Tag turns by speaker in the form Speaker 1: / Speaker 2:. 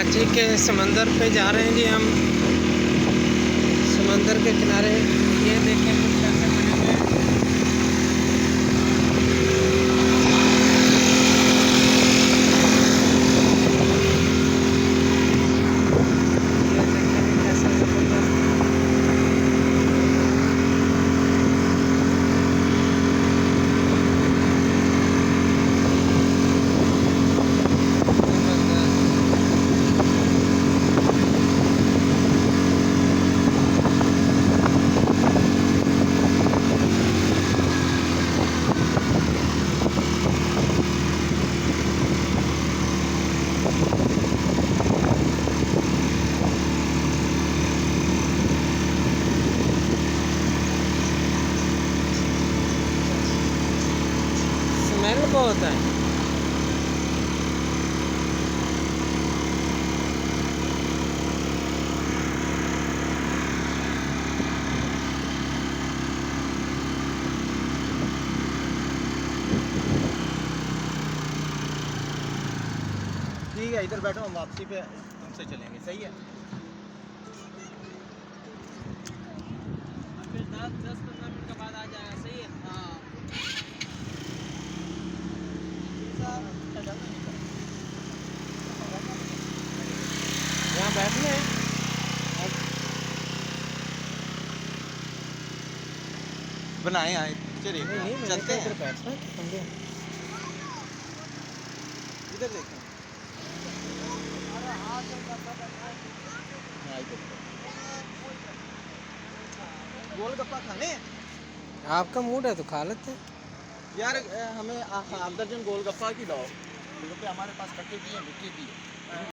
Speaker 1: कराची के समंदर पे जा रहे हैं जी हम। समंदर के किनारे ये देखें कुछ कैसे बने हुए हैं। ये देखें कैसे जबरदस्त। स्मेल बहुत है।
Speaker 2: ठीक है, इधर बैठो, हम वापसी पे तुमसे चलेंगे। सही है, फिर 10-15 मिनट के बाद आ जाएगा। सही है, हाँ।
Speaker 1: यहाँ बैठने हैं।
Speaker 2: बनाए आए चलिए,
Speaker 1: नहीं
Speaker 2: चलते हैं।
Speaker 1: बैठना
Speaker 2: इधर देखें, गोलगप्पा खाने हैं?
Speaker 1: आपका मूड है तो खा लेते हैं
Speaker 2: यार। हमें आधा दर्जन गोलगप्पा की लाओ। गोलगप्पे हमारे पास कट्टे की है, मिट्टी की है।